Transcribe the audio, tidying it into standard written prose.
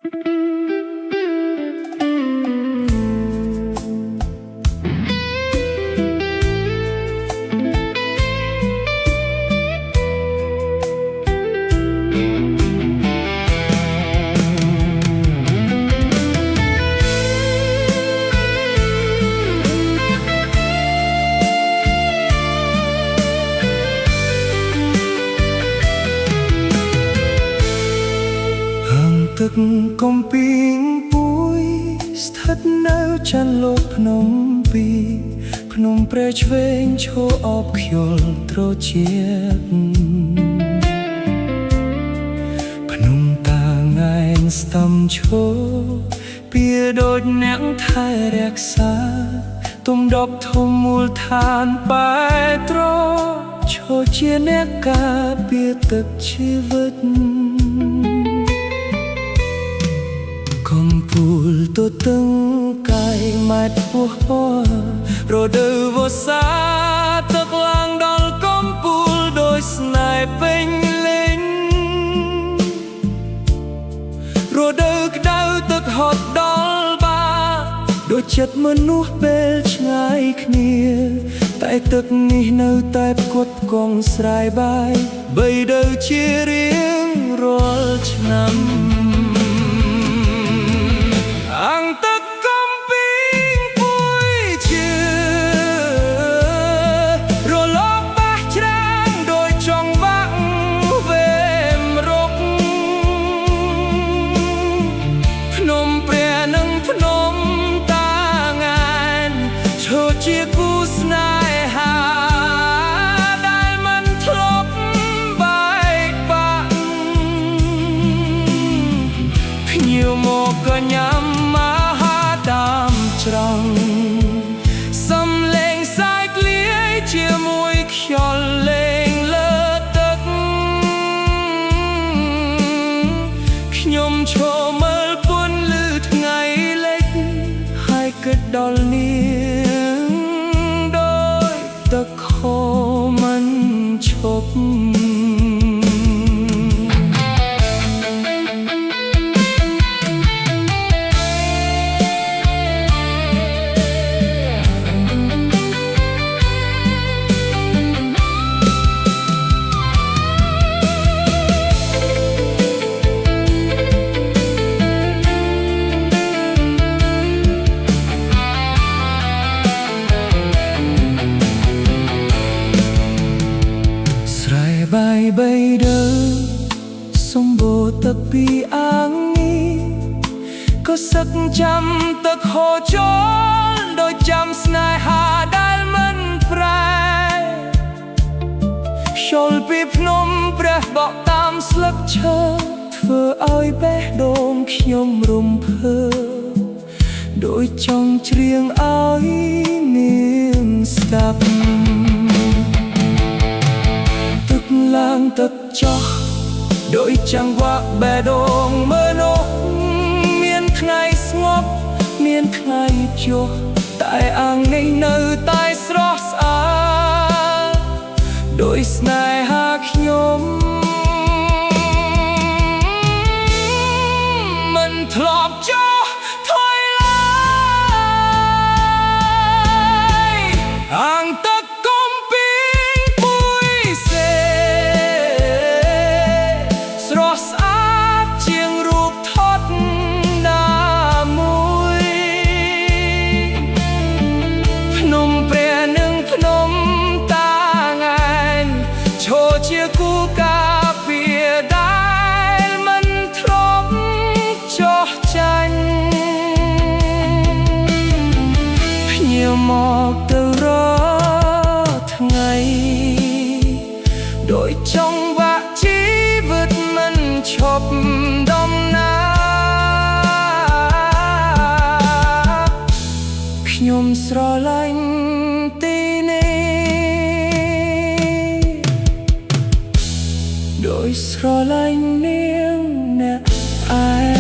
ទឹកកំពីងពួយស្ថិតនៅចន្ទលោកភ្នំពីរភ្នំព្រែឆ្វេងឈរអបខ្យល់ត្រជាតិភ្នំតាងែងស្តំឈរពីដូចអ្នកថែរក្សាទំដប់ធំមូលដ្ឋានបែត្រឈរជាអ្នកការពារទឹកជីវិតកំពូលទទឹងកាយម៉ែត្រពោះពណ៌រដូវវស្សាទឹកឡើងដល់កំពូលដោយស្នេហ៍ពេញលេញរដូវក្តៅទឹកហត់ដល់បាដូចចិត្តមនុស្សពេលឆ្ងាយគ្នាតែទឹកនេះនៅតែផ្គត់ផ្គង់ស្រែបាយបីដូវជារៀងរាល់ឆ្នាំទឹកកំពីងពួយជឿរលកបះច្រាំងដោយចង្វាក់វេមរុកភ្នំព្រះនិងភ្នំតាងែនឈរជាគូស្នេហាដែលមិនធ្លាប់បែកបាក់ភ្ញៀវមកក៏ញ៉ាំសំលេងសាយក្លាយជាមួយខ្យល់លេងលើទឹកខ្ញុំឈរមើលពន្លឺថ្ងៃលិចហើយគិតដល់នាងដោយទឹកខមិនឈប់បាយបីដើសម្បូរទឹកពីអាងនេះក៏សឹកចាំទឹកហូរចូលដោយចាំស្នេហាដែលមិនប្រែខ្យល់ពីភ្នំព្រះបក់តាមស្លឹកឈើធ្វើឲ្យបេះដូងខ្ញុំរំភើបដោយចង់ច្រៀងឲ្យនាងស្ដាប់ឡើងទឹកចុះដោយចង្វាក់បេះដូងមនុស្សមានថ្ងៃស្ងប់មានថ្ងៃជោះតែអាងនេះនៅតែស្រស់ស្អាតដោយស្នេហាខ្ញុំមិនធ្លាប់ចុះថយឡើយអាងទឹកកំពីងពួយសេជាគូការពារដែលមិនធ្លាប់ចោះចាញ់ភ្ញៀវមកទៅរកថ្ងៃដោយចង់វាក់ជីវិតមិនឈប់ដំណើរខ្ញុំស្រឡាញ់ទីនេះដោយស្រឡាញ់នាងអ្នកឯង